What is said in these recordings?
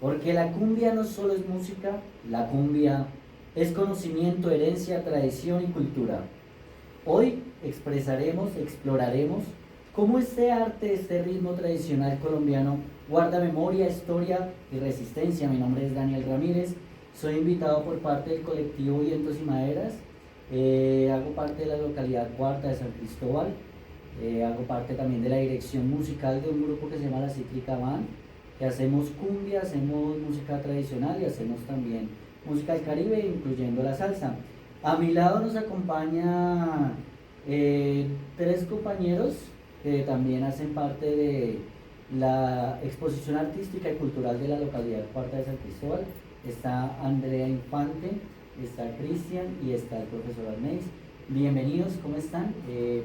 Porque la cumbia no solo es música, la cumbia es conocimiento, herencia, tradición y cultura. Hoy expresaremos, exploraremos cómo este arte, este ritmo tradicional colombiano guarda memoria, historia y resistencia. Mi nombre es Daniel Ramírez, soy invitado por parte del colectivo Vientos y Maderas, hago parte de la localidad cuarta de San Cristóbal, hago parte también de la dirección musical de un grupo que se llama La Cítrica Band, que hacemos cumbia, hacemos música tradicional y hacemos también música del Caribe, incluyendo la salsa. A mi lado nos acompaña tres compañeros que también hacen parte de la exposición artística y cultural de la localidad cuarta de San Cristóbal. Está Andrea Infante, está Cristian y está el profesor Arnaiz. Bienvenidos, ¿cómo están?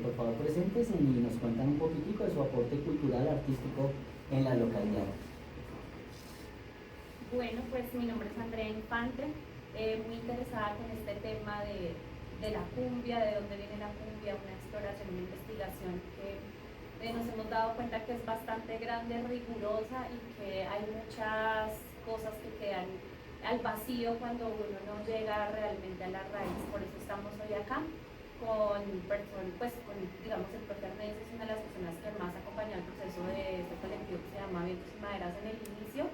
Por favor, preséntense y nos cuentan un poquitico de su aporte cultural, artístico en la localidad. Bueno, pues mi nombre es Andrea Infante, muy interesada con este tema de la cumbia, de dónde viene la cumbia, una exploración, una investigación que nos hemos dado cuenta que es bastante grande, rigurosa y que hay muchas cosas que quedan al vacío cuando uno no llega realmente a la raíz. Por eso estamos hoy acá con personas, digamos, el profe Arnaiz es una de las personas que más acompañó el proceso de este colectivo que se llama Vientos y Maderas en el inicio.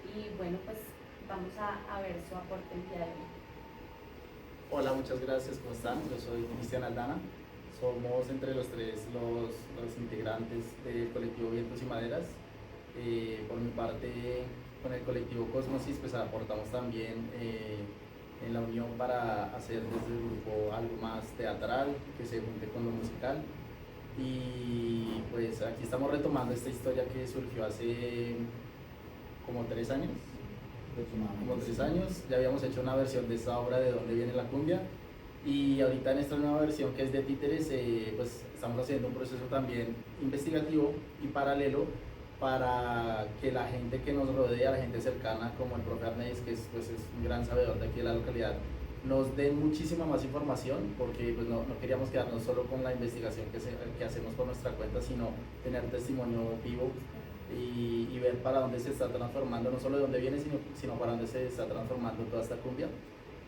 Y bueno, pues vamos a ver su aporte el día de hoy. Hola, muchas gracias, ¿cómo están? Yo soy Cristian Aldana, somos entre los tres los integrantes del colectivo Vientos y Maderas. Por mi parte, con el colectivo Cosmosis, pues aportamos también en la unión para hacer desde el grupo algo más teatral, que se junte con lo musical. Y pues aquí estamos retomando esta historia que surgió hace como 3 años. Como 3 años, ya habíamos hecho una versión de esta obra de Dónde viene la cumbia, y ahorita en esta nueva versión que es de títeres, pues estamos haciendo un proceso también investigativo y paralelo para que la gente que nos rodea, la gente cercana como el profe Arnaiz, que es un gran sabedor de aquí de la localidad, nos den muchísima más información, porque pues no queríamos quedarnos solo con la investigación que hacemos por nuestra cuenta, sino tener testimonio vivo y ver para dónde se está transformando, no solo de dónde viene, sino para dónde se está transformando toda esta cumbia.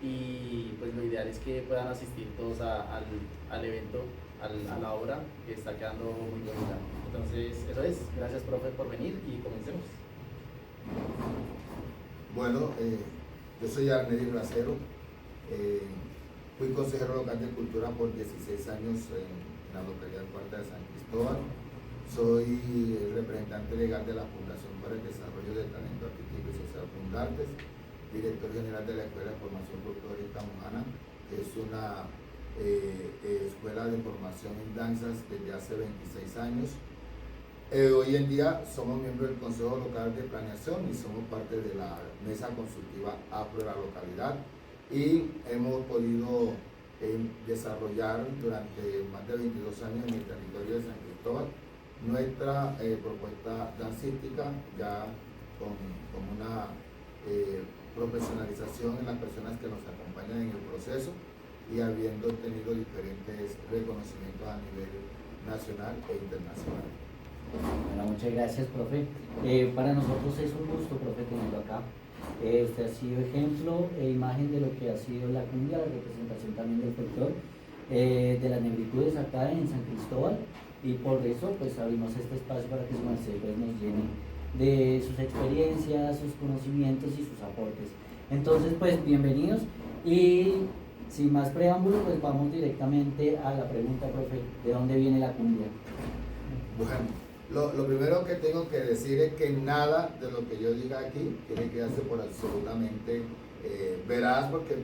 Y pues lo ideal es que puedan asistir todos al evento, a la obra, que está quedando muy bonita. Entonces, eso es. Gracias, profe, por venir y comencemos. Bueno, yo soy Arneri Bracero, fui consejero local de cultura por 16 años en la localidad cuarta de San Cristóbal. Soy el representante legal de la Fundación para el Desarrollo del Talento Artístico y Social Fundartes, director general de la Escuela de Formación Folclórica Mojana, que es una escuela de formación en danzas desde hace 26 años. Hoy en día somos miembros del Consejo Local de Planeación y somos parte de la Mesa Consultiva Afro de la localidad, y hemos podido desarrollar durante más de 22 años en el territorio de San Cristóbal nuestra propuesta dancística, ya con una profesionalización en las personas que nos acompañan en el proceso y habiendo tenido diferentes reconocimientos a nivel nacional e internacional. Bueno, muchas gracias, profe. Para nosotros es un gusto, profe, tenerlo acá. Usted ha sido ejemplo e imagen de lo que ha sido la cumbia, la representación también del folclore, de las negritudes acá en San Cristóbal, y por eso pues abrimos este espacio para que su merced pues, nos llene de sus experiencias, sus conocimientos y sus aportes. Entonces pues bienvenidos, y sin más preámbulo pues vamos directamente a la pregunta, profe, ¿de dónde viene la cumbia? Bueno, lo primero que tengo que decir es que nada de lo que yo diga aquí tiene que darse por absolutamente veraz, porque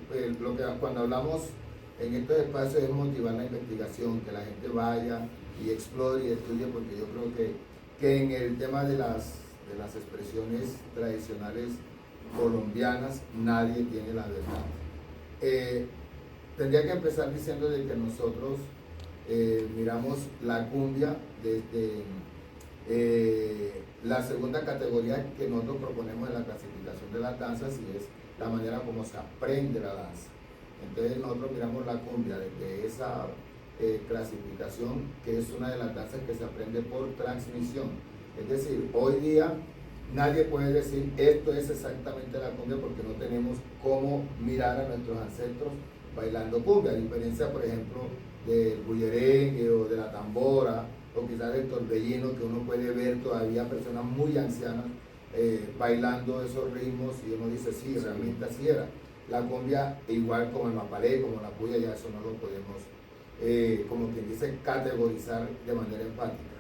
cuando hablamos en estos espacios es motivar la investigación, que la gente vaya y explore y estudie, porque yo creo que en el tema de las expresiones tradicionales colombianas nadie tiene la verdad. Tendría que empezar diciendo de que nosotros miramos la cumbia desde la segunda categoría que nosotros proponemos en la clasificación de las danzas, y es la manera como se aprende la danza. Entonces nosotros miramos la cumbia desde esa clasificación, que es una de las danzas que se aprende por transmisión. Es decir, hoy día nadie puede decir esto es exactamente la cumbia porque no tenemos cómo mirar a nuestros ancestros bailando cumbia, a diferencia, por ejemplo, del bullerengue o de la tambora o quizás del torbellino, que uno puede ver todavía personas muy ancianas bailando esos ritmos y uno dice, sí, realmente así era. La cumbia, igual como el mapalé, como la puya, ya eso no lo podemos, como quien dice, categorizar de manera enfática.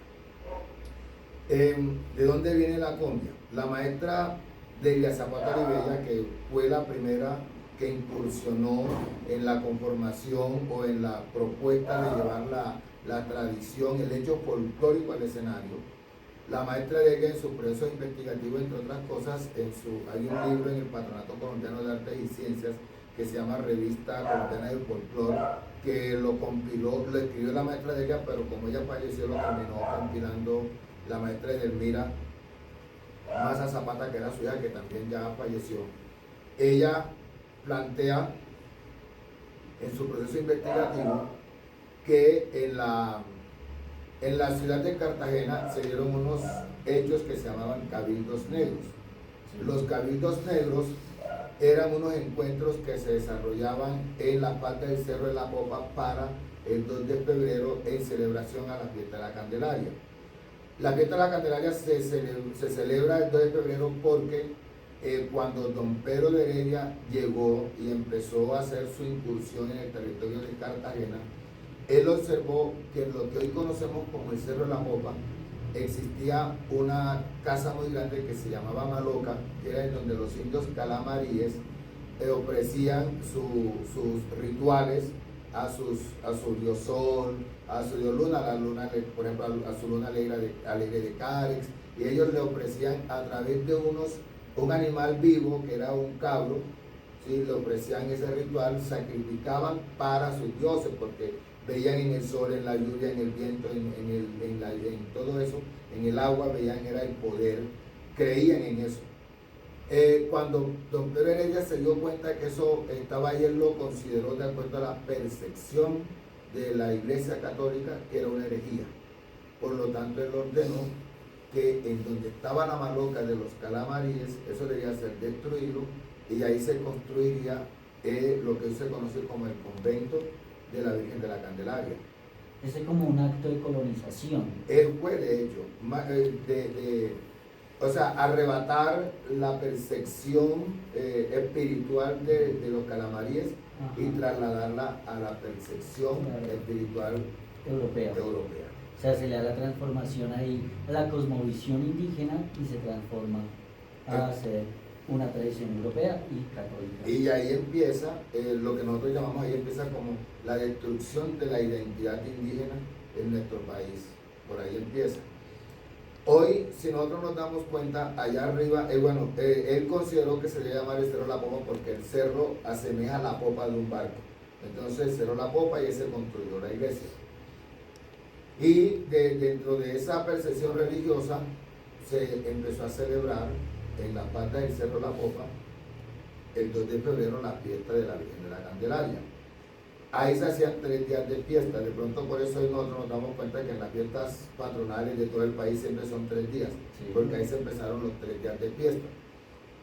¿De dónde viene la cumbia? La maestra Delia Zapata Ribella, que fue la primera que incursionó en la conformación o en la propuesta de llevar la tradición, el hecho folclórico al escenario. La maestra Delia, en su proceso investigativo, entre otras cosas, hay un libro en el Patronato Colombiano de Artes y Ciencias que se llama Revista Colombiana del Folclore, que lo compiló, lo escribió la maestra Delia, pero como ella falleció, lo terminó compilando la maestra Edelmira Maza Zapata, que era su hija, que también ya falleció. Ella plantea en su proceso investigativo que en la ciudad de Cartagena se dieron unos hechos que se llamaban cabildos negros. Los cabildos negros eran unos encuentros que se desarrollaban en la falda del Cerro de la Popa para el 2 de febrero en celebración a la fiesta de la Candelaria. La fiesta de la Candelaria se celebra el 2 de febrero porque cuando don Pedro de Heredia llegó y empezó a hacer su incursión en el territorio de Cartagena, él observó que en lo que hoy conocemos como el Cerro de la Popa existía una casa muy grande que se llamaba Maloca, que era en donde los indios calamaríes ofrecían sus rituales a su dios sol, a su dios luna, por ejemplo, a su luna alegre de Cárex, y ellos le ofrecían a través de un animal vivo que era un cabro, ¿sí? Le ofrecían ese ritual, sacrificaban para sus dioses, porque veían en el sol, en la lluvia, en el viento, en todo eso, en el agua, veían era el poder, creían en eso. Cuando don Pedro Heredia se dio cuenta que eso estaba ahí, él lo consideró, de acuerdo a la percepción de la Iglesia Católica, que era una herejía. Por lo tanto, él ordenó que en donde estaba la Maloca de los calamaríes, eso debía ser destruido, y ahí se construiría lo que hoy se conoce como el convento de la Virgen de la Candelaria. Ese es como un acto de colonización. Él fue, de hecho, o sea, arrebatar la percepción espiritual de los calamaríes. Ajá. Y trasladarla a la percepción espiritual europea. O sea, se le da la transformación ahí a la cosmovisión indígena y se transforma a ser una tradición europea y católica. Y ahí empieza, lo que nosotros llamamos, ahí empieza como la destrucción de la identidad indígena en nuestro país. Por ahí empieza. Hoy, si nosotros nos damos cuenta, allá arriba, él consideró que se debe llamar el Cerro La Popa porque el cerro asemeja la popa de un barco. Entonces, el Cerro La Popa, y ahí se construyó la iglesia. Y dentro de esa percepción religiosa, se empezó a celebrar en la falda del Cerro La Popa, el 2 de febrero, la fiesta de la Virgen de la Candelaria. Ahí se hacían 3 días de fiesta, de pronto por eso hoy nosotros nos damos cuenta que en las fiestas patronales de todo el país siempre son 3 días, sí. Porque ahí se empezaron los 3 días de fiesta.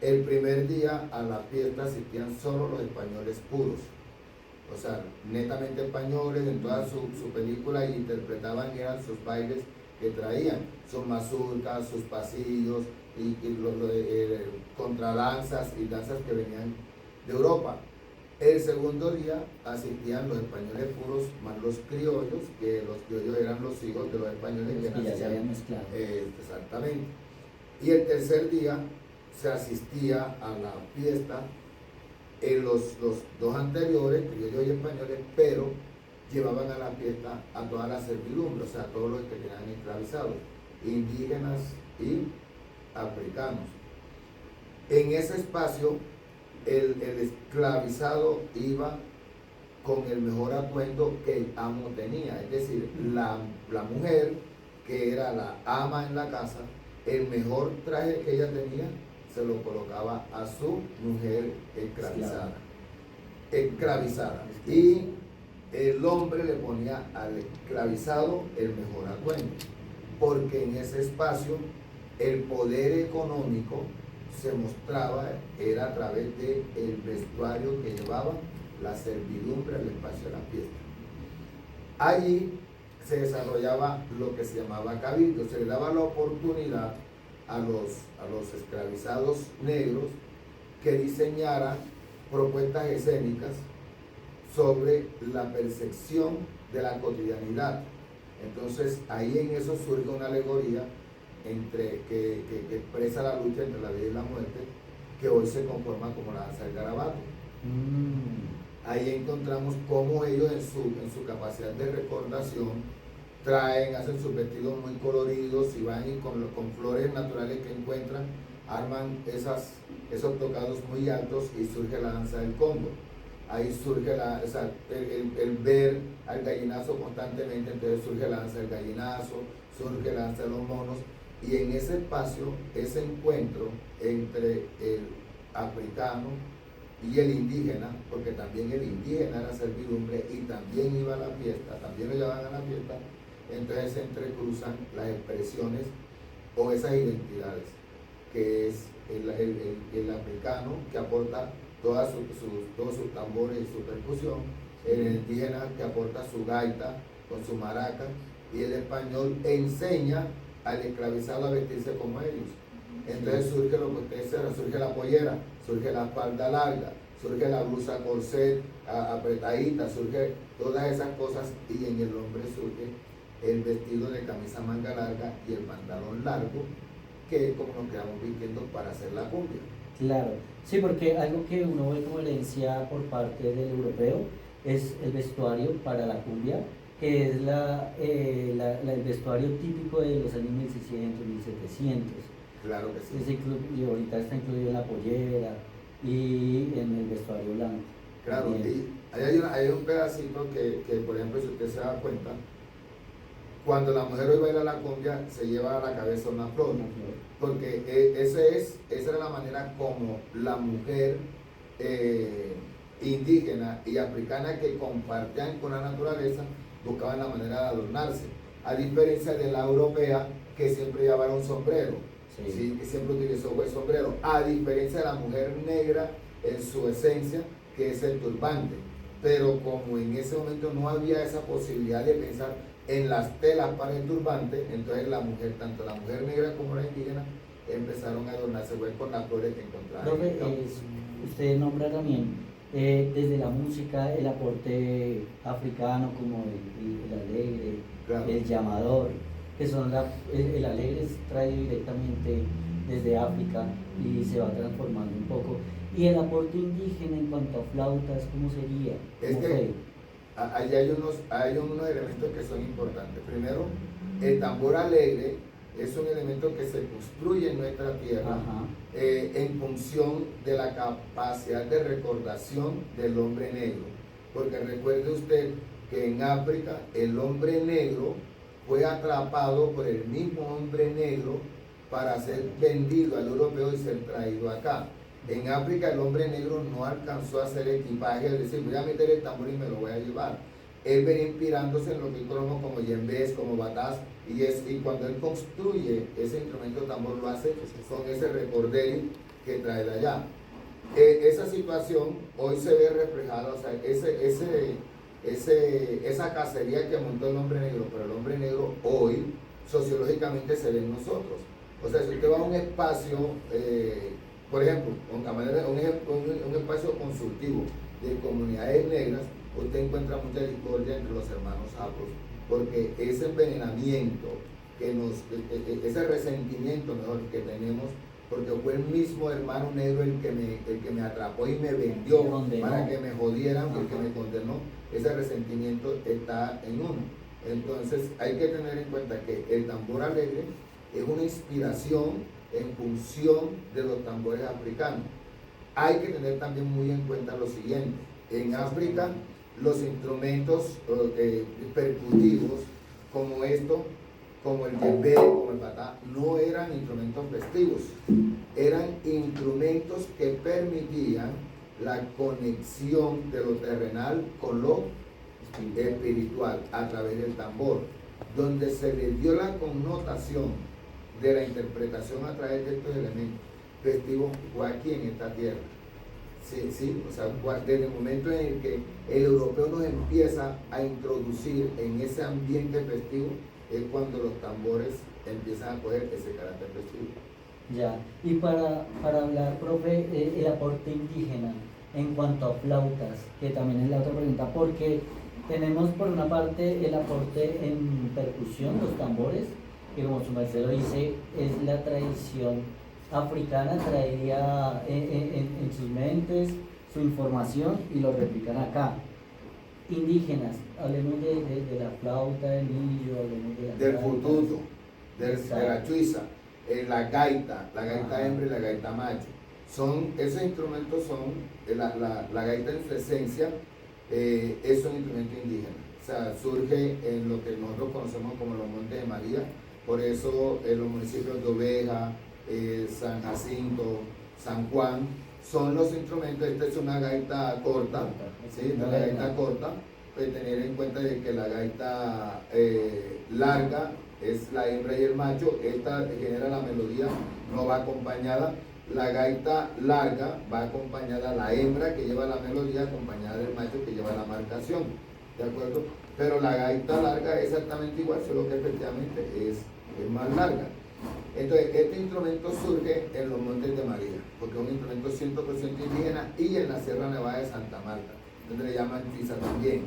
El primer día a la fiesta asistían solo los españoles puros, o sea, netamente españoles, en toda su película, y interpretaban, eran sus bailes que traían, sus mazurcas, sus pasillos, y contradanzas y danzas que venían de Europa. El segundo día asistían los españoles puros más los criollos, que los criollos eran los hijos de los españoles que ya se habían mezclado. Exactamente. Y el tercer día se asistía a la fiesta en los dos anteriores, criollos y españoles, pero llevaban a la fiesta a toda la servidumbre, o sea, a todos los que tenían esclavizados, indígenas y africanos. En ese espacio, el esclavizado iba con el mejor atuendo que el amo tenía, es decir, la mujer, que era la ama en la casa, el mejor traje que ella tenía se lo colocaba a su mujer esclavizada. Y el hombre le ponía al esclavizado el mejor atuendo, porque en ese espacio el poder económico se mostraba, era a través del vestuario que llevaba la servidumbre al espacio de la fiesta. Allí se desarrollaba lo que se llamaba cabildo, se le daba la oportunidad a los esclavizados negros que diseñaran propuestas escénicas sobre la percepción de la cotidianidad. Entonces ahí en eso surge una alegoría que expresa la lucha entre la vida y la muerte, que hoy se conforma como la danza del garabato. Ahí encontramos cómo ellos en su capacidad de recordación hacen sus vestidos muy coloridos y van con flores naturales que encuentran, arman esos tocados muy altos y surge la danza del Congo. Ahí surge el ver al gallinazo constantemente, entonces surge la danza del gallinazo, surge la danza de los monos, y en ese espacio, ese encuentro entre el africano y el indígena, porque también el indígena era servidumbre y también iba a la fiesta, también lo llevaban a la fiesta, entonces se entrecruzan las expresiones o esas identidades, que es el africano que aporta todos sus tambores y su percusión, el indígena que aporta su gaita con su maraca, y el español enseña al esclavizado a vestirse como ellos. Entonces surge lo que ustedes saben, surge la pollera, surge la falda larga, surge la blusa corset apretadita, surge todas esas cosas, y en el hombre surge el vestido de camisa manga larga y el pantalón largo, que es como nos quedamos vistiendo para hacer la cumbia. Claro, sí, porque algo que uno ve como herencia por parte del europeo es el vestuario para la cumbia, que es el vestuario típico de los años 1600, 1700. Claro que sí. Y ahorita está incluido en la pollera y en el vestuario blanco. Claro, y hay un pedacito que, por ejemplo, si usted se da cuenta, cuando la mujer hoy baila la cumbia, se lleva a la cabeza una flor, porque esa era la manera como la mujer indígena y africana que compartían con la naturaleza buscaban la manera de adornarse, a diferencia de la europea que siempre llevaba un sombrero, ¿sí? Que siempre utilizó el sombrero, a diferencia de la mujer negra en su esencia, que es el turbante. Pero como en ese momento no había esa posibilidad de pensar en las telas para el turbante, entonces la mujer, tanto la mujer negra como la indígena, empezaron a adornarse con las flores que encontraron. Usted nombra también desde la música el aporte africano, como el alegre, claro, el llamador, que son el alegre es traído directamente desde África y se va transformando un poco. Y el aporte indígena en cuanto a flautas, ¿cómo sería? Es que allá hay unos elementos que son importantes. Primero, el tambor alegre es un elemento que se construye en nuestra tierra en función de la capacidad de recordación del hombre negro. Porque recuerde usted que en África el hombre negro fue atrapado por el mismo hombre negro para ser vendido al europeo y ser traído acá. En África el hombre negro no alcanzó a hacer equipaje, es decir, voy a meter el tambor y me lo voy a llevar. Él venía inspirándose en lo que conocemos como yembés, como batás, y cuando él construye ese instrumento tambor lo hace con ese recorderio que trae de allá. Esa situación hoy se ve reflejada, o sea, esa cacería que montó el hombre negro, pero el hombre negro hoy sociológicamente se ve en nosotros. O sea, si usted va a un espacio, por ejemplo, un espacio consultivo de comunidades negras, usted encuentra mucha discordia entre los hermanos afros, porque ese envenenamiento, ese resentimiento mejor que tenemos, porque fue el mismo hermano negro el que me atrapó y me vendió para que me jodieran, el que me condenó, ese resentimiento está en uno. Entonces hay que tener en cuenta que el tambor alegre es una inspiración en función de los tambores africanos. Hay que tener también muy en cuenta lo siguiente: en África los instrumentos percutivos como como el djembe, como el batá, no eran instrumentos festivos, eran instrumentos que permitían la conexión de lo terrenal con lo espiritual a través del tambor, donde se le dio la connotación de la interpretación a través de estos elementos festivos fue aquí en esta tierra. Sí, sí, o sea, desde el momento en el que el europeo nos empieza a introducir en ese ambiente festivo, es cuando los tambores empiezan a coger ese carácter festivo. Ya, y para hablar, profe, el aporte indígena en cuanto a flautas, que también es la otra pregunta, porque tenemos por una parte el aporte en percusión, los tambores, que como su merced lo dice, es la tradición africana, traía en sus mentes su información y lo replican acá. Indígenas, hablemos de la flauta, del millo, hablemos de la del gaita, fututo, de la chuiza, la gaita hembra y la gaita macho. Esos instrumentos son, la gaita en su esencia es un instrumento indígena. O sea, surge en lo que nosotros conocemos como los Montes de María, por eso en los municipios de Oveja, San Jacinto, San Juan, son los instrumentos. Esta es una gaita corta, ¿sí? Esta es la gaita corta. Tener en cuenta de que la gaita larga es la hembra y el macho. Esta genera la melodía, no va acompañada. La gaita larga va acompañada, la hembra que lleva la melodía acompañada del macho que lleva la marcación, ¿de acuerdo? Pero la gaita larga es exactamente igual, solo que efectivamente es más larga. Entonces, este instrumento surge en los Montes de María, porque es un instrumento 100% indígena, y en la Sierra Nevada de Santa Marta, donde le llaman chuiza también,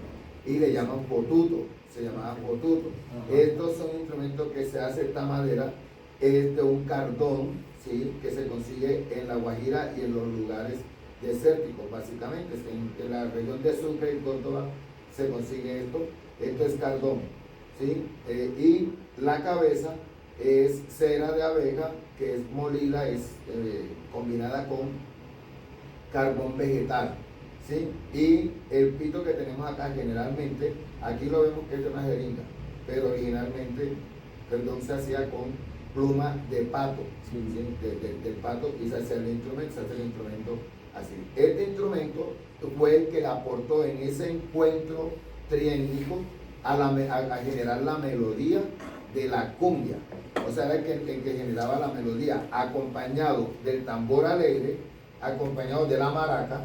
y le llaman potuto, se llamaba potuto. Estos son instrumentos que se hace, esta madera es de un cardón, ¿sí? Que se consigue en La Guajira y en los lugares desérticos, básicamente. En la región de Sucre y Córdoba se consigue esto es cardón, ¿sí? Y la cabeza es cera de abeja, que es molida, es combinada con carbón vegetal, ¿sí? Y el pito que tenemos acá, generalmente, aquí lo vemos que es de una jeringa, pero originalmente, se hacía con pluma de pato, ¿sí? Del pato, y se hace el instrumento así. Este instrumento fue el que le aportó en ese encuentro triénnico a generar la melodía de la cumbia. O sea, era el que generaba la melodía, acompañado del tambor alegre, acompañado de la maraca,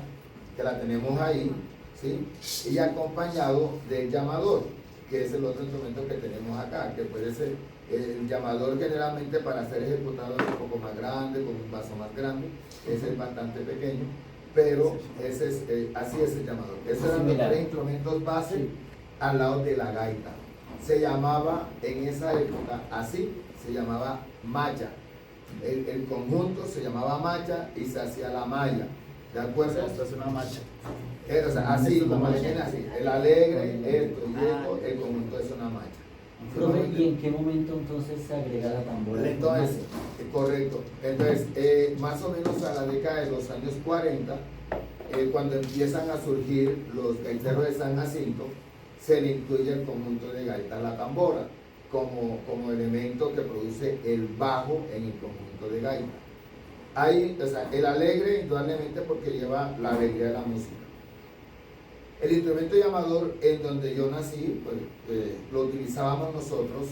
que la tenemos ahí, ¿sí? Y acompañado del llamador, que es el otro instrumento que tenemos acá, que puede ser el llamador. Generalmente, para ser ejecutado es un poco más grande, con un vaso más grande. Ese es bastante pequeño, pero ese es, así es el llamador. Esos eran los tres instrumentos base al lado de la gaita. Se llamaba en esa época así, se llamaba malla. El conjunto se llamaba malla y se hacía la malla, ¿de acuerdo? O sea, esto es una marcha. O sea, así como le viene así, el alegre, esto y esto, el conjunto es una malla. Profe, ¿y en qué momento entonces se agrega la tambora? Entonces, correcto. Entonces, más o menos a la década de los años 40, cuando empiezan a surgir los gaiteros de San Jacinto, se le incluye el conjunto de gaita la tambora como elemento que produce el bajo en el conjunto de gaita. Hay, o sea, el alegre, indudablemente, porque lleva la alegría de la música. El instrumento llamador, en donde yo nací, pues, lo utilizábamos nosotros.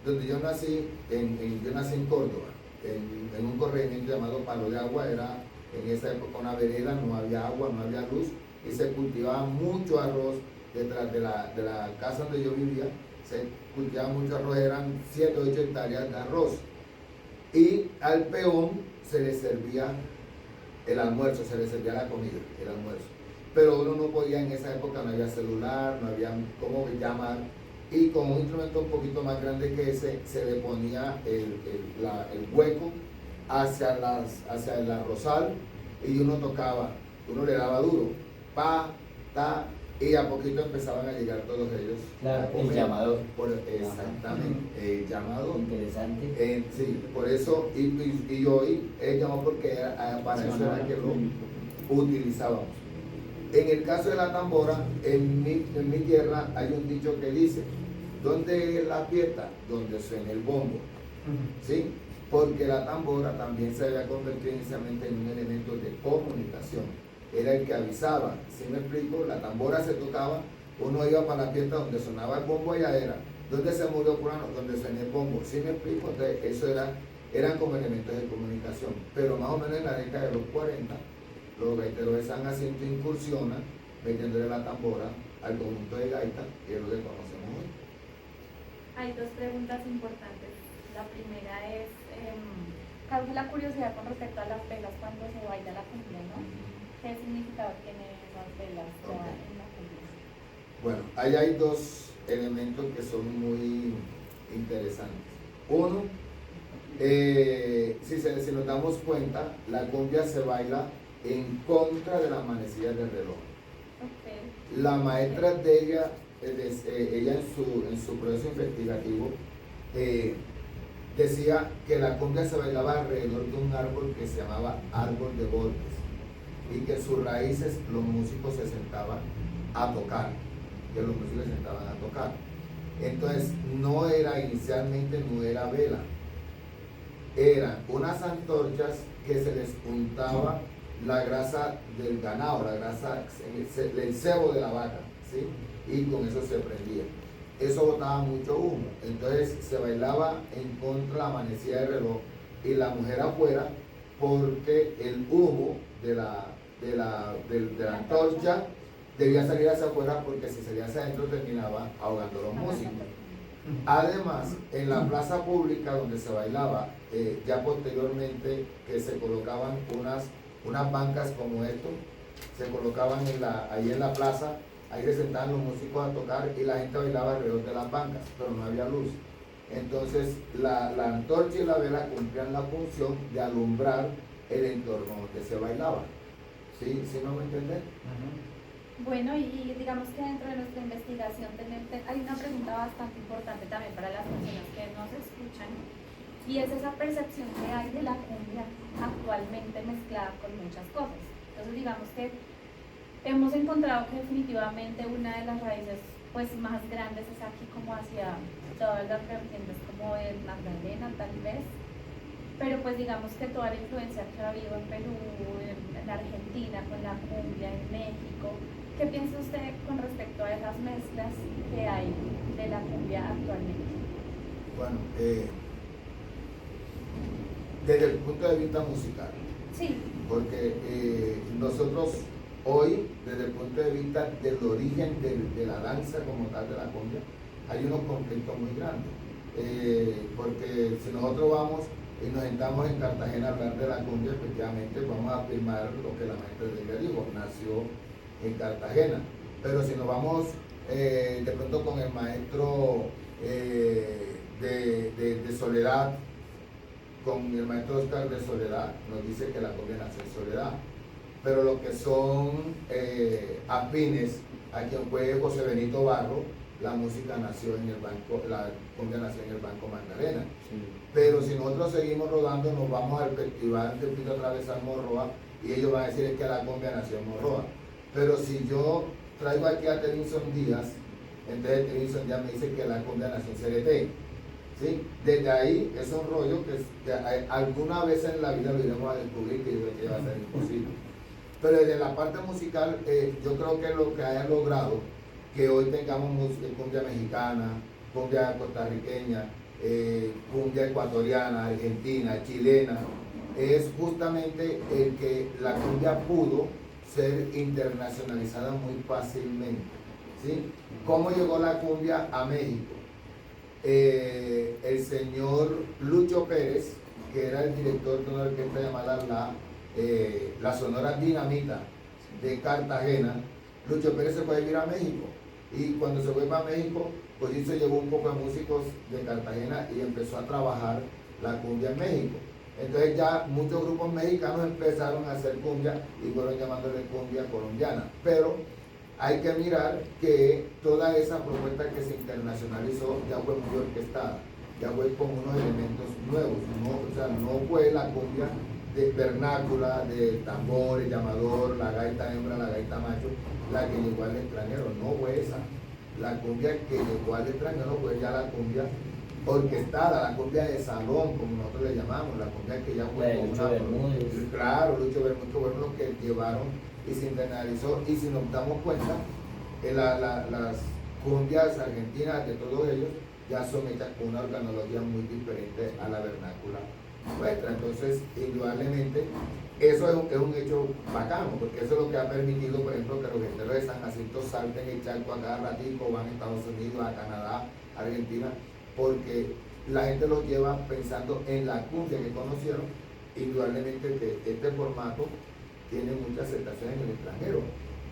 Donde yo nací, yo nací en Córdoba, en un corregimiento llamado Palo de Agua. Era en esa época una vereda, no había agua, no había luz, y se cultivaba mucho arroz detrás de la casa donde yo vivía. Se cultivaba mucho arroz, eran 7 o 8 hectáreas de arroz, y al peón se le servía el almuerzo, se le servía la comida, el almuerzo. Pero uno no podía, en esa época no había celular, no había cómo llamar, y con un instrumento un poquito más grande que ese, se le ponía el hueco hacia el arrozal, y uno tocaba, uno le daba duro, pa, ta, y a poquito empezaban a llegar todos ellos. Claro, el llamador. Exactamente, el llamador. Interesante. Sí, por eso, y hoy llamado porque para eso era que lo utilizábamos. En el caso de la tambora, en mi tierra hay un dicho que dice: ¿dónde es la fiesta? Donde suena el bombo. ¿Sí? Porque la tambora también se había convertido inicialmente en un elemento de comunicación. Era el que avisaba. ¿Sí me explico? La tambora se tocaba Uno iba para la fiesta donde sonaba el bombo, allá era, ¿dónde se murió fulano? Donde sonó el bombo. ¿Sí me explico? Entonces, eso eran como elementos de comunicación. Pero más o menos en la década de los 40, los gaiteros de San Jacinto incursionan metiéndole la tambora al conjunto de gaita, que es lo que conocemos hoy. Hay dos preguntas importantes. La primera es, causa la curiosidad con respecto a las velas cuando se baila la cumbia, ¿no? ¿Qué significado tienen esas velas ya en la cumbia? Bueno, ahí hay dos elementos que son muy interesantes. Uno, si nos damos cuenta, la cumbia se baila en contra de las manecillas del reloj. Okay. La maestra de ella, ella en su proceso investigativo, decía que la cumbia se bailaba alrededor de un árbol que se llamaba árbol de golpes y que en sus raíces los músicos se sentaban a tocar, Entonces, inicialmente no era vela, eran unas antorchas que se les untaba la grasa del ganado, el cebo de la vaca, ¿sí? Y con eso se prendía. Eso botaba mucho humo, entonces se bailaba en contra de la manecilla del reloj y la mujer afuera, porque el humo de la antorcha debía salir hacia afuera, porque si salía hacia adentro terminaba ahogando a los músicos. Además, en la plaza pública donde se bailaba, ya posteriormente que se colocaban unas bancas como esto, se colocaban ahí en la plaza, ahí se sentaban los músicos a tocar y la gente bailaba alrededor de las bancas, pero no había luz. Entonces la antorcha y la vela cumplían la función de alumbrar el entorno donde se bailaba. ¿Sí? ¿Sí no me entiendes? Bueno, y digamos que dentro de nuestra investigación hay una pregunta bastante importante también para las personas que nos escuchan, y es esa percepción que hay de la cumbia actualmente mezclada con muchas cosas. Entonces digamos que hemos encontrado que definitivamente una de las raíces pues más grandes es aquí, como hacia todas las vertientes como el Magdalena tal vez, pero pues digamos que toda la influencia que ha habido en Perú, en Argentina con la cumbia, en México. ¿Qué piensa usted con respecto a esas mezclas que hay de la cumbia actualmente? Bueno, desde el punto de vista musical, Sí. porque nosotros hoy, desde el punto de vista del origen de la danza como tal de la cumbia, hay unos conflictos muy grandes, porque si nosotros vamos y nos sentamos en Cartagena a hablar de la cumbia, efectivamente vamos a afirmar lo que la maestra de ella dijo, nació en Cartagena. Pero si nos vamos de pronto con el maestro de Soledad, con el maestro Oscar de Soledad, nos dice que la cumbia nació en Soledad. Pero lo que son afines a quien fue José Benito Barro, la música nació en el banco, la cumbia nació en el Banco Magdalena. Sí. Pero si nosotros seguimos rodando, nos vamos al festival de Pito Travesa Morroa y ellos van a decir que la cumbia nació en Morroa. Pero si yo traigo aquí a Telinson Díaz, entonces Telinson Díaz me dice que la cumbia nació en CRT. ¿Sí? Desde ahí es un rollo que alguna vez en la vida lo iremos a descubrir, que yo creo que va a ser imposible. Pero desde la parte musical, yo creo que lo que haya logrado que hoy tengamos cumbia mexicana, cumbia costarriqueña, cumbia ecuatoriana, argentina, chilena, es justamente el que la cumbia pudo ser internacionalizada muy fácilmente. ¿Sí? ¿Cómo llegó la cumbia a México? El señor Lucho Pérez, que era el director de una orquesta llamada la Sonora Dinamita de Cartagena, Lucho Pérez se fue a vivir a México. Y cuando se fue para México, pues sí se llevó un poco de músicos de Cartagena y empezó a trabajar la cumbia en México. Entonces ya muchos grupos mexicanos empezaron a hacer cumbia y fueron llamándole cumbia colombiana. Pero hay que mirar que toda esa propuesta que se internacionalizó ya fue muy orquestada, ya fue con unos elementos nuevos, o sea, no fue la cumbia de vernácula, de tambores, llamador, la gaita hembra, la gaita macho, la que llegó al extranjero, no fue esa. La cumbia que llegó al extranjero fue ya la cumbia orquestada, la cumbia de salón, como nosotros le llamamos, la cumbia que ya fue con una... Claro, Lucho Bermúdez fueron los que llevaron y se internalizó. Y si nos damos cuenta, Las cumbias argentinas de todos ellos ya son hechas con una organología muy diferente a la vernácula nuestra. Entonces, indudablemente, eso es un hecho bacano, porque eso es lo que ha permitido, por ejemplo, que los guerreros de San Jacinto salten el charco a cada ratico, van a Estados Unidos, a Canadá, a Argentina, porque la gente los lleva pensando en la cumbia que conocieron. Indudablemente que este formato tiene mucha aceptación en el extranjero,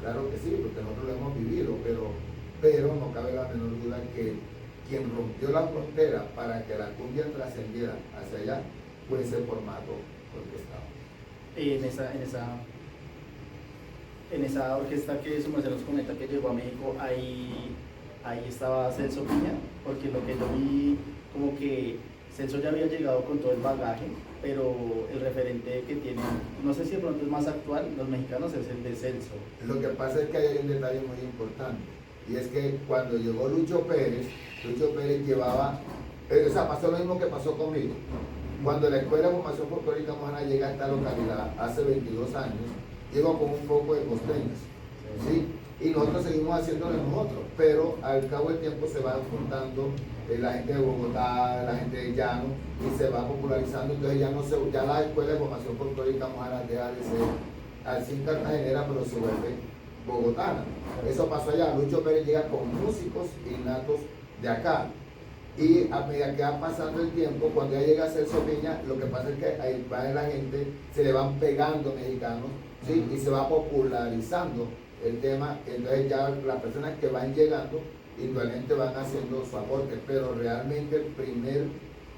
claro que sí, porque nosotros lo hemos vivido, pero no cabe la menor duda que quien rompió la frontera para que la cumbia trascendiera hacia allá fue ese formato orquestado. En esa orquesta que su merced nos comenta que llegó a México, ahí estaba Celso Piña, porque lo que yo vi, como que Celso ya había llegado con todo el bagaje, pero el referente que tiene, no sé si de pronto es más actual, los mexicanos, es el de Celso. Lo que pasa es que hay un detalle muy importante, y es que cuando llegó Lucho Pérez llevaba, o sea, pasó lo mismo que pasó conmigo. Cuando la Escuela de Formación Folclórica Mojana llega a esta localidad hace 22 años, llegó con un poco de costeños, ¿sí? Y nosotros seguimos haciéndolo nosotros, pero al cabo del tiempo se van juntando la gente de Bogotá, la gente de Llano, y se va popularizando. Entonces ya la Escuela de Formación Folclórica Mojana deja de ser así cartagenera, pero se vuelve bogotana. Eso pasó allá. Lucho Pérez llega con músicos innatos de acá. Y a medida que va pasando el tiempo, cuando ya llega a Celso Piña, lo que pasa es que ahí va la gente, se le van pegando mexicanos, ¿sí? Y se va popularizando el tema. Entonces ya las personas que van llegando, indudablemente van haciendo su aporte, pero realmente el primer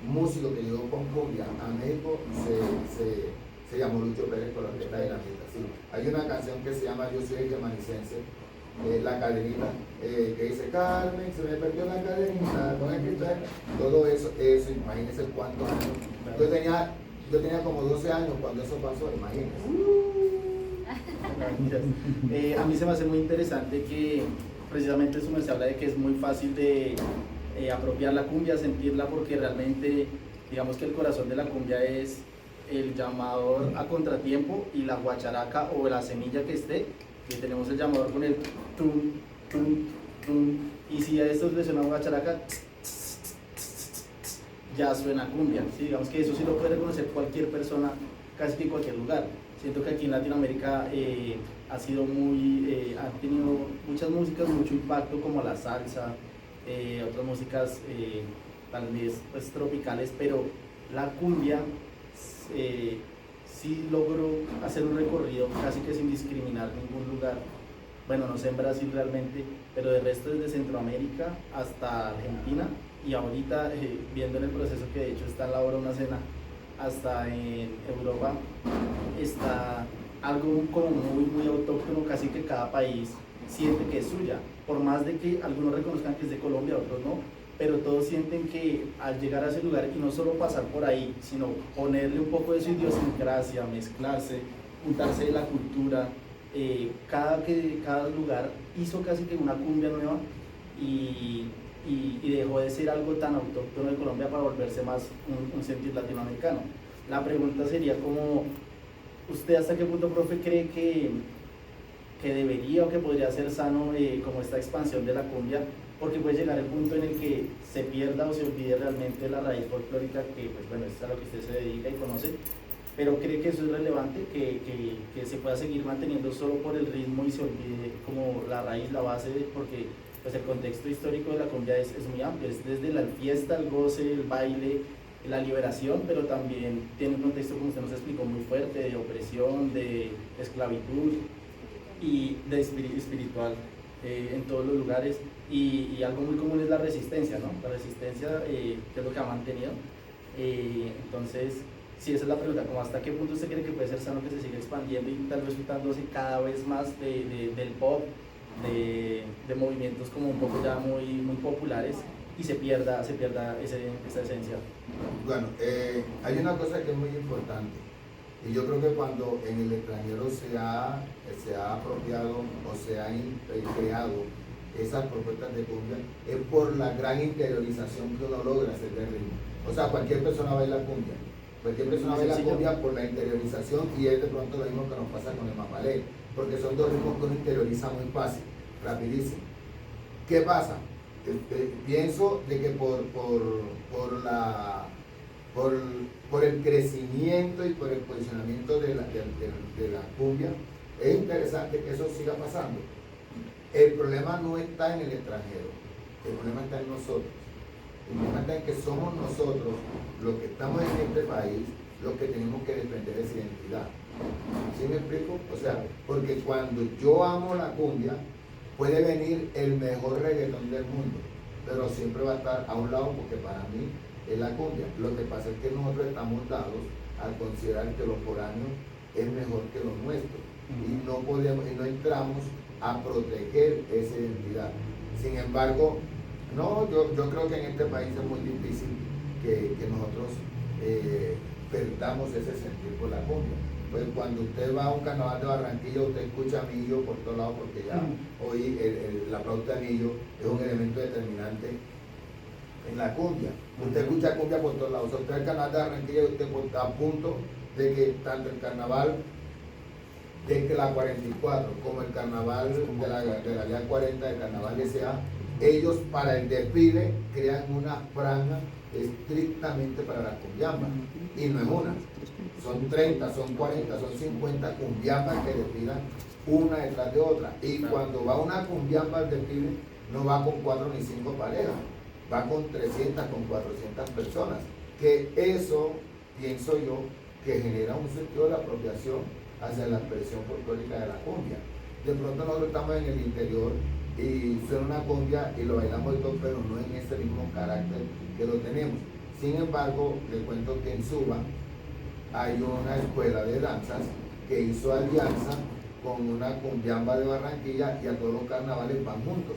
músico que llegó con cumbia a México se llamó Lucho Pérez con la orquesta dinamita. ¿Sí? Hay una canción que se llama Yo soy el Germanicense, la cadenita, que dice Carmen, se me perdió la cadenita, con el todo eso, imagínense cuántos años. Yo tenía como 12 años cuando eso pasó, imagínense. A mí se me hace muy interesante que precisamente su merced habla de que es muy fácil de apropiar la cumbia, sentirla, porque realmente digamos que el corazón de la cumbia es el llamador a contratiempo y la guacharaca o la semilla que esté, y tenemos el llamador con el tum, tum, tum, y si a esto le suena guacharaca, ya suena cumbia, ¿sí? Digamos que eso sí lo puede reconocer cualquier persona, casi que en cualquier lugar. Siento que aquí en Latinoamérica ha tenido muchas músicas, mucho impacto, como la salsa, otras músicas tal vez pues, tropicales, pero la cumbia sí logró hacer un recorrido casi que sin discriminar ningún lugar. Bueno, no sé en Brasil realmente, pero de resto desde Centroamérica hasta Argentina, y ahorita viendo en el proceso que de hecho está en la obra Una Cena, hasta en Europa está algo como muy autóctono, casi que cada país siente que es suya, por más de que algunos reconozcan que es de Colombia, otros no, pero todos sienten que al llegar a ese lugar y no solo pasar por ahí, sino ponerle un poco de su idiosincrasia, mezclarse, juntarse de la cultura, cada lugar hizo casi que una cumbia nueva y dejó de ser algo tan autóctono de Colombia para volverse más un sentir latinoamericano. La pregunta sería como, ¿usted hasta qué punto, profe, cree que debería o que podría ser sano como esta expansión de la cumbia? Porque puede llegar el punto en el que se pierda o se olvide realmente la raíz folclórica, que pues bueno, es a lo que usted se dedica y conoce, pero cree que eso es relevante, que se pueda seguir manteniendo solo por el ritmo y se olvide como la raíz, la base, porque pues el contexto histórico de la cumbia es muy amplio, es desde la fiesta, el goce, el baile, la liberación, pero también tiene un contexto, como usted nos explicó, muy fuerte, de opresión, de esclavitud y de espiritual en todos los lugares, y algo muy común es la resistencia, ¿no? La resistencia, que es lo que ha mantenido. Entonces, sí, esa es la pregunta, como hasta qué punto usted cree que puede ser sano que se siga expandiendo y tal vez resultándose cada vez más del pop, de movimientos como un poco ya muy populares, y se pierda esa esencia. Bueno, hay una cosa que es muy importante, y yo creo que cuando en el extranjero se ha apropiado o se han creado esas propuestas de cumbia, es por la gran interiorización que uno logra hacer del ritmo. O sea, cualquier persona baila cumbia. Cualquier persona baila cumbia por la interiorización, y es de pronto lo mismo que nos pasa con el mapalé, porque son dos ritmos que uno interioriza muy fácil. rapidísimo. ¿Qué pasa? Pienso de que por el crecimiento y por el posicionamiento de la cumbia, es interesante que eso siga pasando. El problema no está en el extranjero, el problema está en nosotros. El problema está en que somos nosotros, los que estamos en este país, los que tenemos que defender esa identidad. ¿Sí me explico? O sea, porque cuando yo amo la cumbia, puede venir el mejor reggaetón del mundo, pero siempre va a estar a un lado porque para mí es la cumbia. Lo que pasa es que nosotros estamos dados a considerar que lo foráneo es mejor que lo nuestro y no podemos y no entramos a proteger esa identidad. Sin embargo, no, yo creo que en este país es muy difícil que nosotros perdamos ese sentir por la cumbia. Pues cuando usted va a un carnaval de Barranquilla, usted escucha a Millo por todos lados, porque ya hoy la flauta de Millo es un elemento determinante en la cumbia. Usted escucha cumbia por todos lados. O sea, usted el carnaval de Barranquilla, usted está a punto de que tanto el carnaval de la 44 como el carnaval de la Vía 40, el carnaval S.A., ellos para el desfile crean una franja estrictamente para la cumbiamba, y no es una, son 30, son 40, son 50 cumbiambas que desfilan una detrás de otra, y cuando va una cumbiamba al desfile no va con 4 ni 5 parejas, va con 300, con 400 personas, que eso pienso yo que genera un sentido de apropiación hacia la expresión folclórica de la cumbia. De pronto nosotros estamos en el interior y suena una cumbia y lo bailamos y todo, pero no en ese mismo carácter que lo tenemos. Sin embargo, le cuento que en Suba hay una escuela de danzas que hizo alianza con una cumbiamba de Barranquilla y a todos los carnavales van juntos.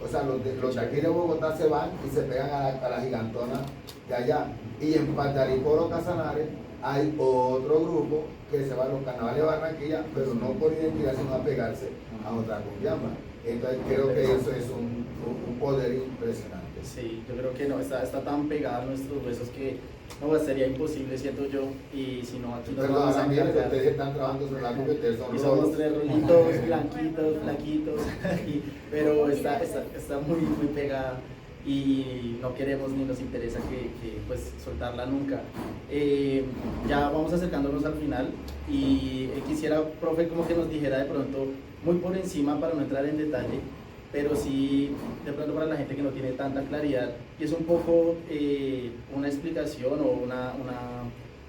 O sea, los de aquí de Bogotá se van y se pegan a la gigantona de allá. Y en Patariporo, Casanares, hay otro grupo que se va a los carnavales de Barranquilla, pero no por identidad, sino a pegarse a otra cumbiamba. Entonces creo que eso es un poder impresionante. Sí, yo creo que no, está tan pegada a nuestros huesos que no, sería imposible, siento yo, y si no, aquí nos Pero vamos a también encargar. ustedes están trabajando sobre la cumbia, ustedes son Y somos rojos. 3 rolitos, blanquitos, flaquitos, pero está muy pegada y no queremos ni nos interesa que pues soltarla nunca. Ya vamos acercándonos al final y quisiera, profe, como que nos dijera de pronto, muy por encima para no entrar en detalle, pero sí de pronto para la gente que no tiene tanta claridad, y es un poco una explicación o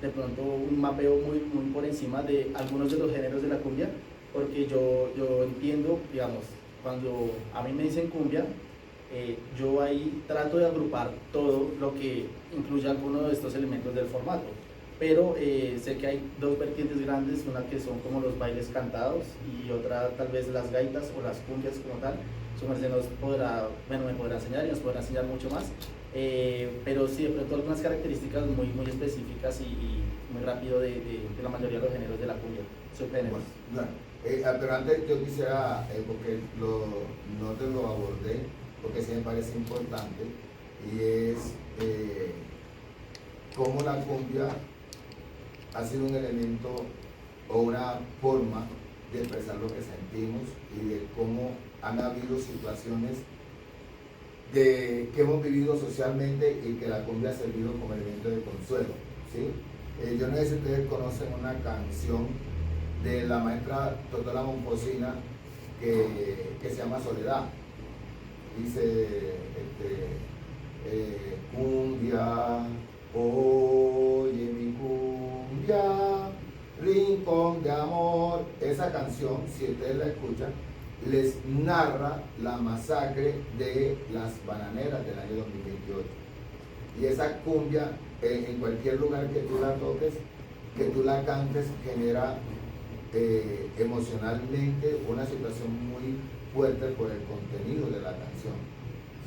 de pronto un mapeo muy por encima de algunos de los géneros de la cumbia, porque yo entiendo, digamos, cuando a mí me dicen cumbia, yo ahí trato de agrupar todo lo que incluye alguno de estos elementos del formato, pero sé que hay dos vertientes grandes, una que son como los bailes cantados y otra tal vez las gaitas o las cumbias como tal. Su merced me podrá enseñar y nos podrá enseñar mucho más, pero sí de pronto algunas características muy específicas y muy rápido de la mayoría de los géneros de la cumbia, subgéneros. Bueno, pero antes yo quisiera, porque no te lo abordé, porque sí me parece importante, y es cómo la cumbia ha sido un elemento o una forma de expresar lo que sentimos y de cómo han habido situaciones que hemos vivido socialmente y que la cumbia ha servido como elemento de consuelo, ¿sí? Yo no sé si ustedes conocen una canción de la maestra Totola Momposina que se llama Soledad. Dice, cumbia, oye mi cumbia, rincón de amor. Esa canción, si ustedes la escuchan, les narra la masacre de las bananeras del año 2028. Y esa cumbia, en cualquier lugar que tú la toques, que tú la cantes, genera emocionalmente una situación muy fuerte por el contenido de la canción,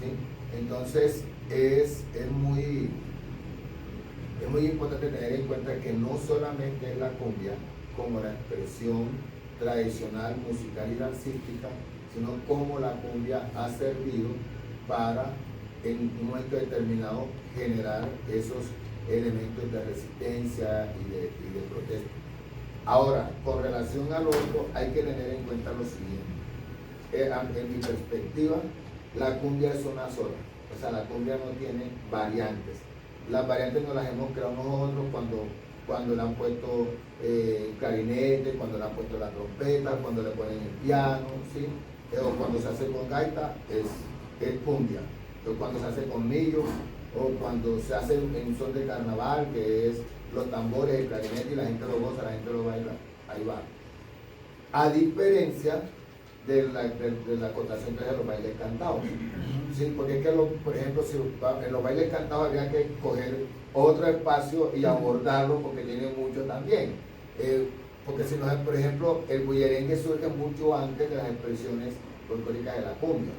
¿sí? Entonces es muy importante tener en cuenta que no solamente es la cumbia como la expresión tradicional, musical y dancística, sino cómo la cumbia ha servido para en un momento determinado generar esos elementos de resistencia y de protesta. Ahora, con relación al otro, hay que tener en cuenta lo siguiente. en mi perspectiva, la cumbia es una sola. O sea, la cumbia no tiene variantes. Las variantes nos las hemos creado nosotros cuando le han puesto clarinete, cuando le han puesto la trompeta, cuando le ponen el piano, ¿sí? O cuando se hace con gaita, es cumbia. O cuando se hace con millo, o cuando se hace en son de carnaval, que es los tambores, el clarinete, y la gente lo goza, la gente lo baila, ahí va. A diferencia de la acotación que es de los bailes cantados. Sí, porque es que, por ejemplo, si en los bailes cantados habría que coger otro espacio y abordarlo porque tiene mucho también. Porque si no, por ejemplo, el bullerengue surge mucho antes de las expresiones folclóricas de la cumbia.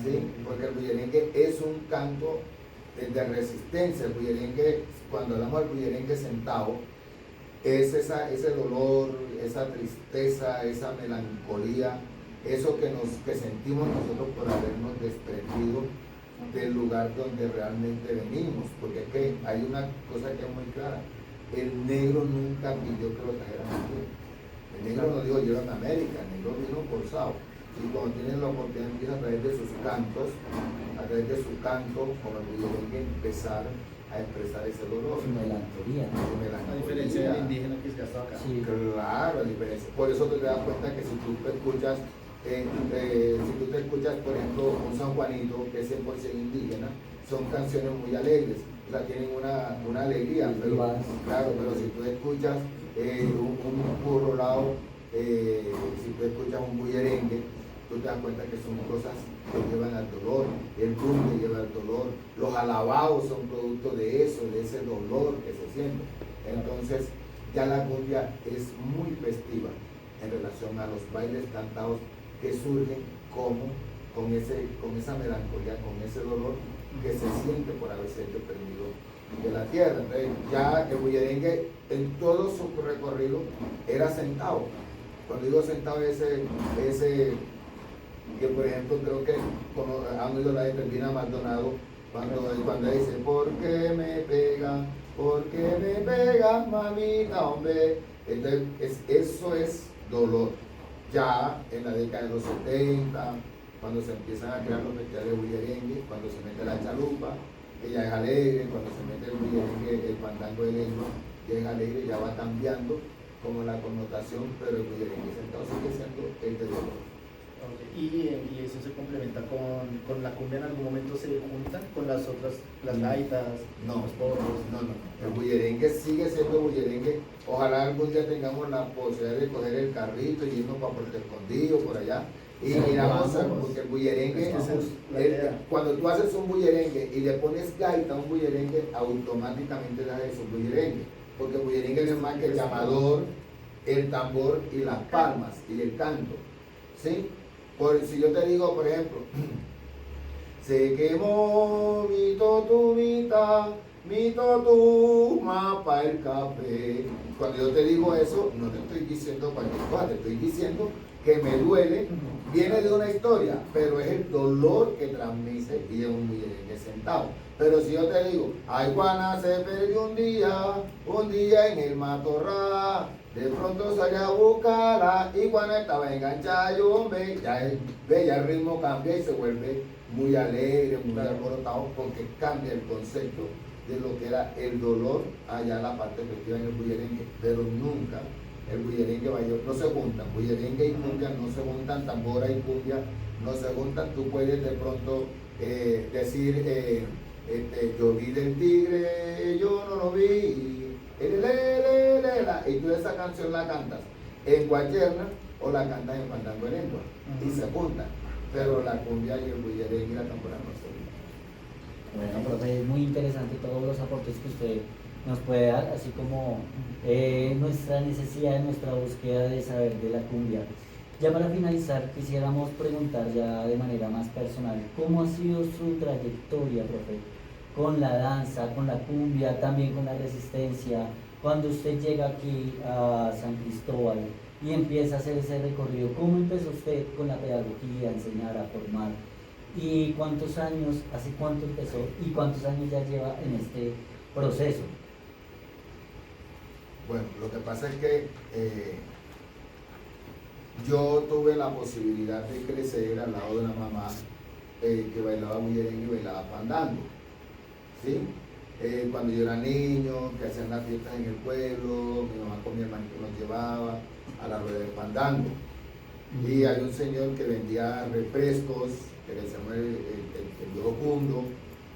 ¿Sí? Porque el bullerengue es un canto de resistencia. El bullerengue, cuando hablamos del bullerengue sentado, es ese dolor, esa tristeza, esa melancolía, eso que sentimos nosotros por habernos desprendido del lugar donde realmente venimos. Porque es que hay una cosa que es muy clara: el negro nunca pidió que lo trajeran aquí. El negro no dijo yo en América, el negro vino forzado. Y cuando tienen la oportunidad, empieza a través de sus cantos, a través de su canto, como el bullerengue, empezar a expresar ese dolor. Su melancolía. A diferencia del indígena que se ha estado acá. Sí. Claro, a diferencia. Por eso te das cuenta que si tú te escuchas, por ejemplo, un San Juanito, que es 100% indígena, son canciones muy alegres, o sea, tienen una alegría, pero claro, pero si tú escuchas un burro lao, si tú escuchas un bullerengue, tú te das cuenta que son cosas que llevan al dolor, el rumbe lleva al dolor, los alabados son producto de eso, de ese dolor que se siente. Entonces, ya la cumbia es muy festiva en relación a los bailes cantados que surgen con esa melancolía, con ese dolor que se siente por haberse desprendido de la tierra. Entonces, ya el bullerengue en todo su recorrido era sentado. Cuando digo sentado, ese que por ejemplo creo que como han oído la de Pepina Maldonado, cuando dice, ¿por qué me pegan? ¿Por qué me pegan, mamita, hombre? Entonces, eso es dolor. Ya en la década de los 70, cuando se empiezan a crear los festivales bullerengue, cuando se mete la chalupa, que ya es alegre, cuando se mete el bullerengue, el fandango de lengua, ya es alegre, ya va cambiando como la connotación, pero el bullerengue sentado sigue siendo el de dolor. Okay. Y eso se complementa con la cumbia. ¿En algún momento se juntan con las otras, las gaitas, No, los porros? no. El bullerengue sigue siendo bullerengue. Ojalá algún día tengamos la posibilidad de coger el carrito y irnos para Puerto Escondido, por allá. Y Sí, miramos, vamos. porque el bullerengue, Es que esa es la idea. cuando tú haces un bullerengue y le pones gaita a un bullerengue, automáticamente das eso, un bullerengue. Porque el bullerengue no es más que el llamador, el tambor y las palmas y el canto. ¿Sí? Si yo te digo, por ejemplo, se quemó mi totumita, mi totuma pa' el café. Cuando yo te digo eso, no te estoy diciendo cualquier cosa, te estoy diciendo que me duele, viene de una historia, pero es el dolor que transmite y es un bullerengue sentado. Pero si yo te digo, ay, Juana se perdió un día en el matorral, de pronto salí a buscarla y Juana estaba enganchada, yo ya el ritmo cambia y se vuelve muy alegre, muy alborotado, porque cambia el concepto de lo que era el dolor allá en la parte efectiva en el bullerengue, pero nunca el bullerengue no se juntan, bullerengue y cumbia no se juntan, tambora y cumbia no se juntan. Tú puedes de pronto decir, yo vi del tigre, yo no lo vi, y tú esa canción la cantas en guayerna o la cantas en fandango de lengua, y se juntan, pero la cumbia y el bullerengue y la tambora no se juntan. Bueno, profe, es muy interesante todos los aportes que usted nos puede dar, así como nuestra necesidad, nuestra búsqueda de saber de la cumbia. Ya para finalizar, quisiéramos preguntar ya de manera más personal, ¿cómo ha sido su trayectoria, profe? Con la danza, con la cumbia, también con la resistencia, cuando usted llega aquí a San Cristóbal y empieza a hacer ese recorrido, ¿cómo empezó usted con la pedagogía, a enseñar, a formar? ¿Y cuántos años, hace cuánto empezó y cuántos años ya lleva en este proceso? Bueno, lo que pasa es que yo tuve la posibilidad de crecer al lado de una mamá que bailaba bullerengue y bailaba fandango, ¿sí? Cuando yo era niño, que hacían las fiestas en el pueblo, mi mamá con mi hermanito nos llevaba a la rueda del fandango. Y hay un señor que vendía refrescos, que le llamaba el viejo Cundo.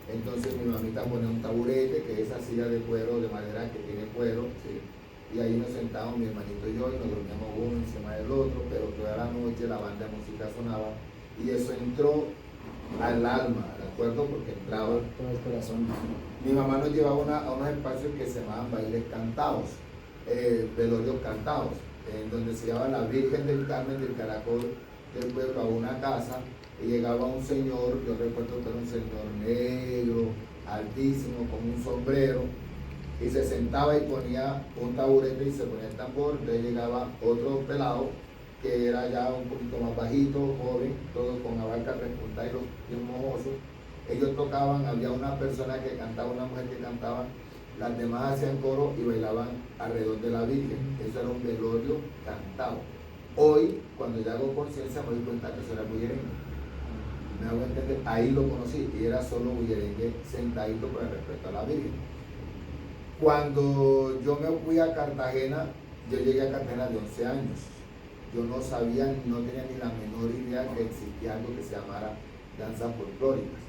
Entonces mi mamita ponía un taburete, que es esa silla de cuero, de madera que tiene cuero, ¿sí? Y ahí nos sentábamos mi hermanito y yo y nos dormíamos uno encima del otro, pero toda la noche la banda de música sonaba y eso entró al alma, ¿de acuerdo? Porque entraba todo el corazón. mi mamá nos llevaba a unos espacios que se llamaban bailes cantados, velorios cantados, en donde se llevaba la Virgen del Carmen del Caracol del pueblo a una casa y llegaba un señor, yo recuerdo que era un señor negro, altísimo, con un sombrero, y se sentaba y ponía un taburete y se ponía el tambor. Entonces llegaba otro pelado que era ya un poquito más bajito, joven, todo con la barca repuntada y los pies mojosos. Ellos tocaban, había una persona que cantaba, una mujer que cantaba, las demás hacían coro y bailaban alrededor de la Virgen. Eso era un velorio cantado. Hoy, cuando ya hago conciencia, me doy cuenta que eso era bullerengue. Me hago entender, ahí lo conocí y era solo bullerengue sentadito por el respeto a la Virgen. Cuando yo me fui a Cartagena, yo llegué a Cartagena de 11 años. Yo no sabía, no tenía ni la menor idea que existía algo que se llamara danzas folclóricas.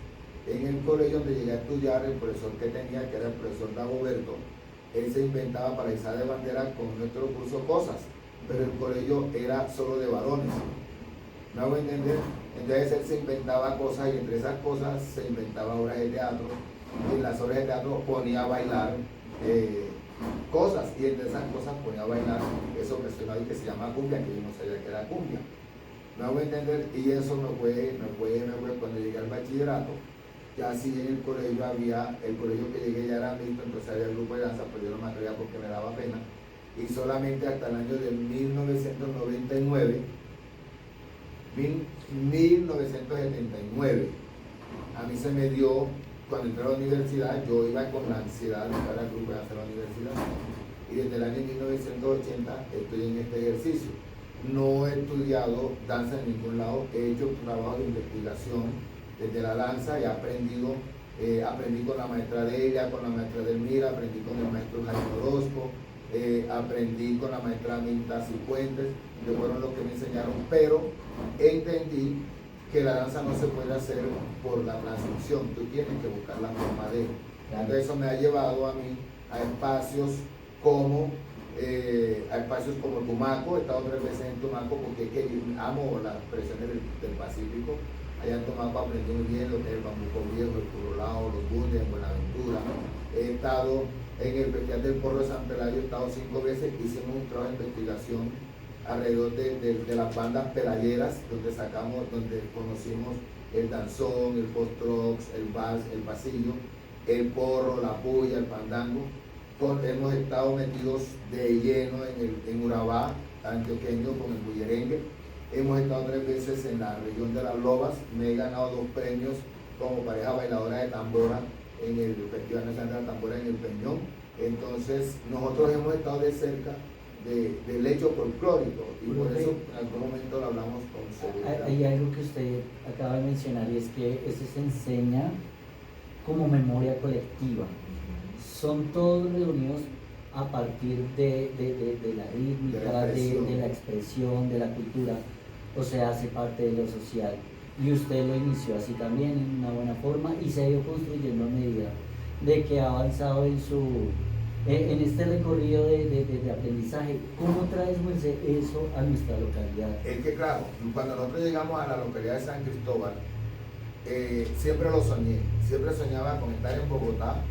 En el colegio donde llegué a estudiar, el profesor que tenía, que era el profesor Dagoberto, él se inventaba para izar de bandera con nuestro curso cosas, pero el colegio era solo de varones. ¿Me hago entender? Entonces él se inventaba cosas y entre esas cosas se inventaba obras de teatro y en las obras de teatro ponía a bailar cosas y entre esas cosas ponía a bailar eso que se llama cumbia, que yo no sabía que era cumbia. ¿Me hago entender? Y eso me fue cuando llegué al bachillerato. Ya sí en el colegio el colegio que llegué ya era mixto, entonces había grupo de danza, pero yo no me atrevía porque me daba pena. Y solamente hasta el año de 1979, a mí se me dio, cuando entré a la universidad, yo iba con la ansiedad de entrar al grupo de danza a la universidad. Y desde el año 1980 estoy en este ejercicio. No he estudiado danza en ningún lado, he hecho trabajo de investigación desde la danza y he aprendido, aprendí con la maestra Delia, con la maestra Delmira, aprendí con el maestro Jaime Orozco, aprendí con la maestra Minta Cifuentes, que fueron los que me enseñaron, pero entendí que la danza no se puede hacer por la transmisión, tú tienes que buscar la forma de. Entonces eso me ha llevado a mí a espacios como Tumaco. He estado 3 veces en Tumaco porque amo las expresiones del Pacífico. Allá en Tumaco aprendí muy bien lo que es el bambuco viejo, el curolao, los bundes en Buenaventura. He estado en el Festival del Porro de San Pelayo, he estado 5 veces, hicimos un trabajo de investigación alrededor de las bandas pelayeras, donde conocimos el danzón, el post-rock, el vals, el pasillo, el porro, la puya, el fandango. Hemos estado metidos de lleno en Urabá, antioqueño, con el bullerengue. Hemos estado 3 veces en la región de las Lobas. Me he ganado 2 premios como pareja bailadora de tambora en el Festival Nacional de la Tambora en el Peñón. Entonces, nosotros hemos estado de cerca del hecho folclórico y por eso en algún momento lo hablamos con seguridad. Hay algo que usted acaba de mencionar y es que eso se enseña como memoria colectiva. Son todos reunidos a partir de la rítmica, de la expresión, de la cultura, o sea, hace parte de lo social. Y usted lo inició así también en una buena forma y se ha ido construyendo a medida de que ha avanzado en este recorrido de aprendizaje. ¿Cómo trae eso a nuestra localidad? Es que claro, cuando nosotros llegamos a la localidad de San Cristóbal, siempre lo soñé, siempre soñaba con estar en Bogotá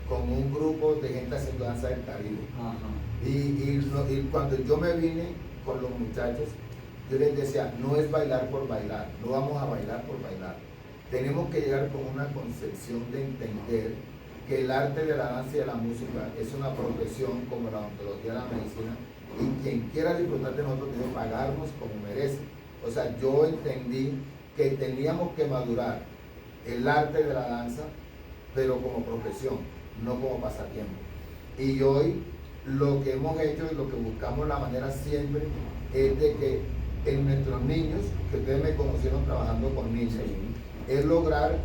con un grupo de gente haciendo danza del Caribe. Y cuando yo me vine con los muchachos, yo les decía, no es bailar por bailar, no vamos a bailar por bailar. Tenemos que llegar con una concepción de entender que el arte de la danza y de la música es una profesión como la odontología y la medicina, y quien quiera disfrutar de nosotros debe pagarnos como merece. O sea, yo entendí que teníamos que madurar el arte de la danza, pero como profesión, no como pasatiempo. Y hoy lo que hemos hecho y lo que buscamos la manera siempre es de que en nuestros niños, que ustedes me conocieron trabajando con niños, es lograr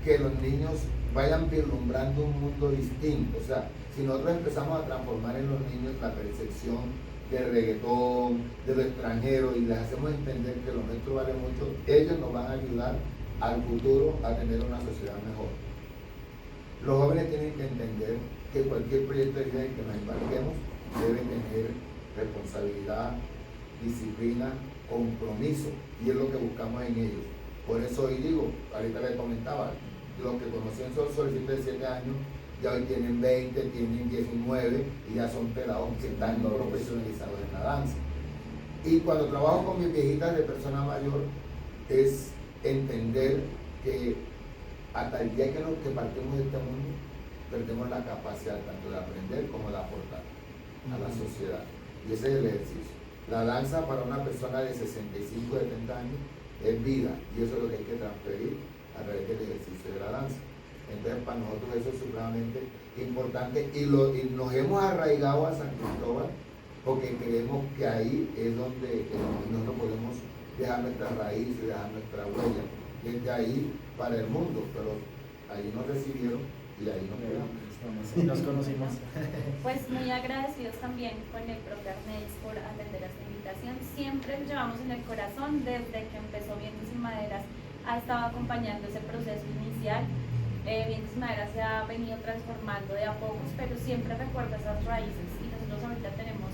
que los niños vayan vislumbrando un mundo distinto. O sea, si nosotros empezamos a transformar en los niños la percepción del reggaetón, de lo extranjero, y les hacemos entender que lo nuestro vale mucho, ellos nos van a ayudar al futuro a tener una sociedad mejor. Los jóvenes tienen que entender que cualquier proyecto de vida en que nos embarquemos debe tener responsabilidad, disciplina, compromiso, y es lo que buscamos en ellos. Por eso hoy digo, ahorita les comentaba, los que conocían son solecitos de 7 años, ya hoy tienen 20, tienen 19 y ya son pelados que están profesionalizados en la danza. Y cuando trabajo con mis viejitas de persona mayor, es entender que hasta el día que partimos de este mundo, perdemos la capacidad tanto de aprender como de aportar a la sociedad. Y ese es el ejercicio. La danza para una persona de 65, 70 años es vida, y eso es lo que hay que transferir a través del ejercicio de la danza. Entonces para nosotros eso es supremamente importante, y nos hemos arraigado a San Cristóbal porque creemos que ahí es donde nosotros podemos dejar nuestra raíz y dejar nuestra huella, desde ahí para el mundo, pero ahí nos recibieron y ahí nos quedamos. Nos conocimos. Pues muy agradecidos también con el profe Arnaiz por atender a esta invitación. Siempre lo llevamos en el corazón, desde que empezó Vientos y Maderas ha estado acompañando ese proceso inicial. Vientos y Maderas se ha venido transformando de a pocos, pero siempre recuerda esas raíces, y nosotros ahorita tenemos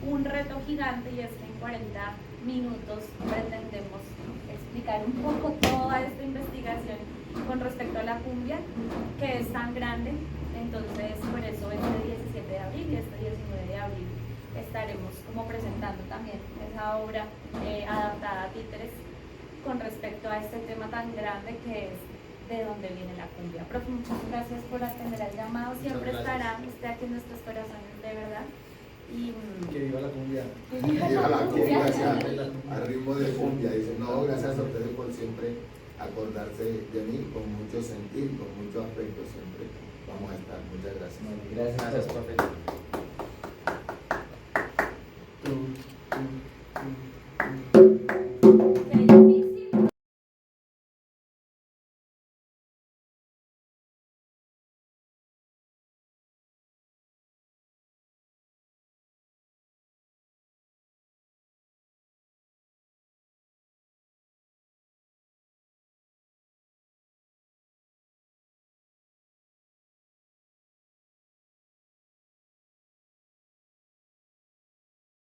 un reto gigante, y es que en 40 minutos pretendemos explicar un poco toda esta investigación con respecto a la cumbia, que es tan grande. Entonces, por eso este 17 de abril y este 19 de abril estaremos como presentando también esa obra adaptada a títeres con respecto a este tema tan grande que es de dónde viene la cumbia. Profe, muchas gracias por atender el llamado, siempre estará usted aquí en nuestros corazones, de verdad. Y que viva la cumbia. que viva Viva la cumbia, cumbia. al ritmo de cumbia. Dice, no, gracias a ustedes por siempre acordarse de mí, con mucho sentir, con mucho afecto siempre. Vamos a estar. Muchas gracias. Gracias, Gracias, profe. Tú.